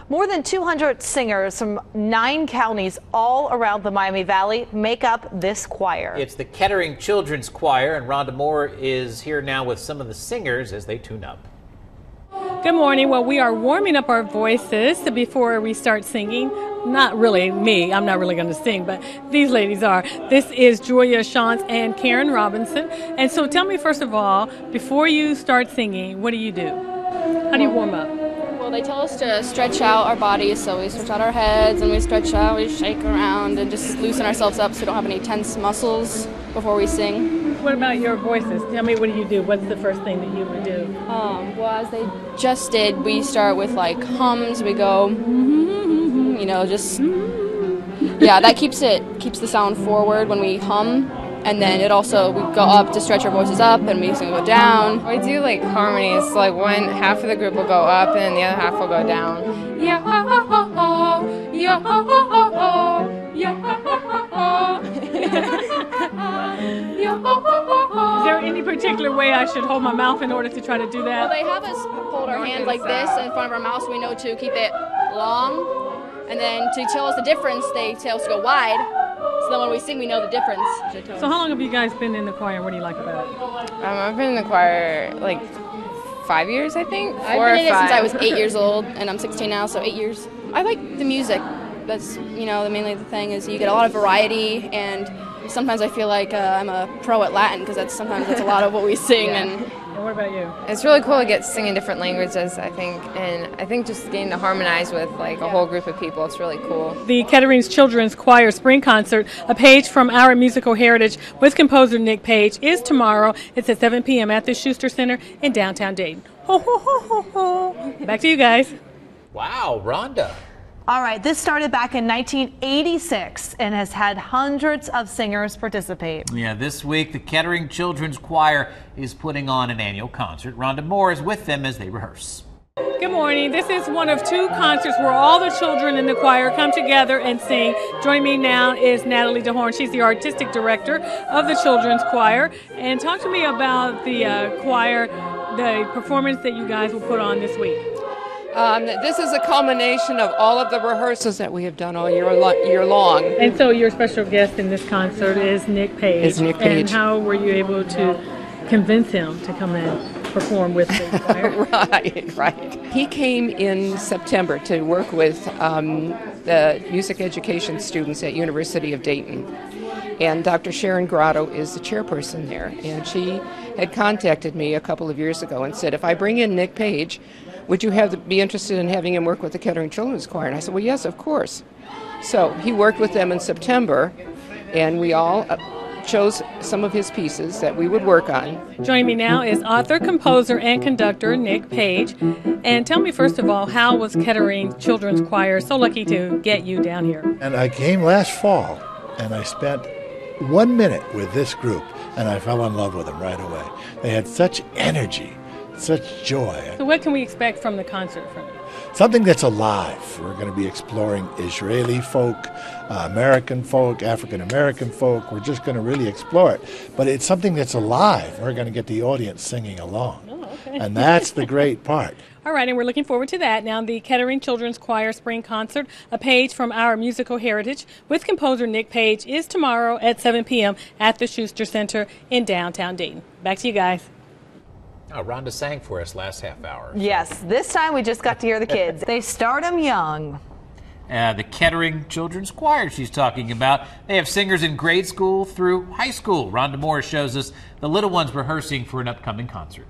More than 200 singers from 9 counties all around the Miami Valley make up this choir. It's the Kettering Children's Choir, and Rhonda Moore is here now with some of the singers as they tune up. Good morning. Well, we are warming up our voices before we start singing. Not really me. I'm not really going to sing, but these ladies are. This is Julia Shantz and Karen Robinson. And so tell me, first of all, before you start singing, what do you do? How do you warm up? Well, they tell us to stretch out our bodies, so we stretch out our heads and we stretch out, we shake around and just loosen ourselves up so we don't have any tense muscles before we sing. What about your voices? Tell me, what do you do? What's the first thing that you would do? Well, as they just did, we start with like hums. We go, you know, just, yeah, that keeps the sound forward when we hum. And then it also, we go up to stretch our voices up, and we go down. We do like harmonies, so like one half of the group will go up and the other half will go down. Yeah, yeah, Is there any particular way I should hold my mouth in order to try to do that? Well, they have us hold our hand like this in front of our mouth, so we know to keep it long. And then to tell us the difference, they tell us to go wide. So then when we sing, we know the difference. So how long have you guys been in the choir? What do you like about it? I've been in the choir like 5 years, I think. I've been in it since I was 8 years old, and I'm 16 now, so 8 years. I like the music. That's, you know, mainly the thing is you get a lot of variety, and sometimes I feel like I'm a pro at Latin, because sometimes that's a lot of what we sing. Yeah. And what about you? It's really cool to get to sing in different languages, I think, and I think just getting to harmonize with like a whole group of people, it's really cool. The Kettering's Children's Choir Spring Concert, a page from our musical heritage with composer Nick Page, is tomorrow. It's at 7 p.m. at the Schuster Center in downtown Dayton. Ho, ho, ho, ho, ho. Back to you guys. Wow, Rhonda. All right, this started back in 1986 and has had hundreds of singers participate. Yeah, this week the Kettering Children's Choir is putting on an annual concert. Rhonda Moore is with them as they rehearse. Good morning. This is one of 2 concerts where all the children in the choir come together and sing. Joining me now is Natalie DeHorn. She's the artistic director of the Children's Choir. And talk to me about the choir, the performance that you guys will put on this week. This is a culmination of all of the rehearsals that we have done all year long. And so your special guest in this concert is Nick Page. And how were you able to convince him to come and perform with the choir? Right. He came in September to work with the music education students at University of Dayton. And Dr. Sharon Grotto is the chairperson there. And she had contacted me a couple of years ago and said, if I bring in Nick Page, would you be interested in having him work with the Kettering Children's Choir? And I said, well, yes, of course. So he worked with them in September, and we all chose some of his pieces that we would work on. Joining me now is author, composer, and conductor Nick Page. And tell me, first of all, how was Kettering Children's Choir so lucky to get you down here? And I came last fall, and I spent 1 minute with this group, and I fell in love with them right away. They had such energy, such joy. So what can we expect from the concert from you? Something that's alive. We're going to be exploring Israeli folk, American folk, African American folk. We're just going to really explore it. But it's something that's alive. We're going to get the audience singing along. Oh, okay. And that's the great part. All right, and we're looking forward to that. Now, the Kettering Children's Choir Spring Concert, a page from our musical heritage with composer Nick Page, is tomorrow at 7 p.m. at the Schuster Center in downtown Dayton. Back to you guys. Oh, Rhonda sang for us last half hour. Yes, this time we just got to hear the kids. They start them young. The Kettering Children's Choir she's talking about. They have singers in grade school through high school. Rhonda Moore shows us the little ones rehearsing for an upcoming concert.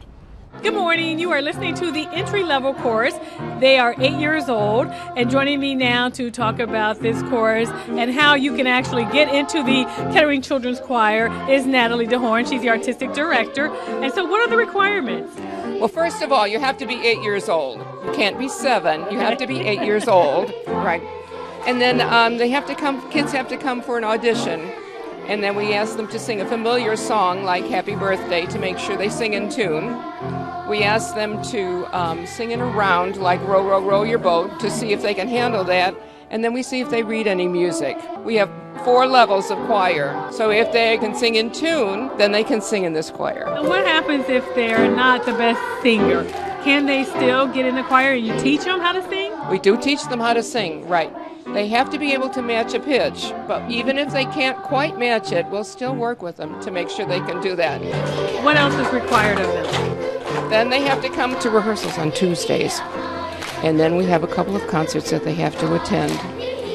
Good morning. You are listening to the entry-level chorus. They are 8 years old, and joining me now to talk about this chorus and how you can actually get into the Kettering Children's Choir is Natalie DeHorn. She's the artistic director. And so what are the requirements? Well, first of all, you have to be 8 years old. You can't be 7. You have to be 8 years old. Right. And then kids have to come for an audition. And then we ask them to sing a familiar song like Happy Birthday to make sure they sing in tune. We ask them to sing in a round like Row, Row, Row Your Boat to see if they can handle that. And then we see if they read any music. We have 4 levels of choir. So if they can sing in tune, then they can sing in this choir. So what happens if they're not the best singer? can they still get in the choir? You teach them how to sing? We do teach them how to sing, right. They have to be able to match a pitch, but even if they can't quite match it, we'll still work with them to make sure they can do that. What else is required of them? Then they have to come to rehearsals on Tuesdays. And then we have a couple of concerts that they have to attend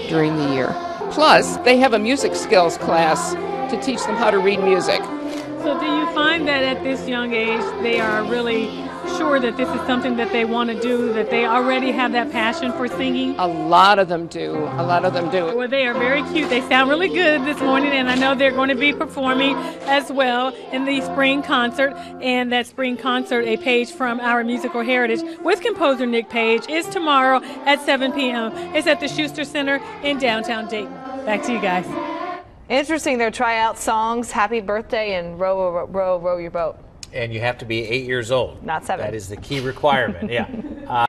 during the year. Plus, they have a music skills class to teach them how to read music. So do you find that at this young age they are really sure that this is something that they want to do, that they already have that passion for singing? A lot of them do. A lot of them do. Well, they are very cute. They sound really good this morning, and I know they're going to be performing as well in the spring concert. And that spring concert, a page from our musical heritage with composer Nick Page, is tomorrow at 7 p.m. It's at the Schuster Center in downtown Dayton. Back to you guys. Interesting, their tryout songs, Happy Birthday and Row, Row, Row Your Boat. And you have to be 8 years old. Not 7. That is the key requirement, yeah.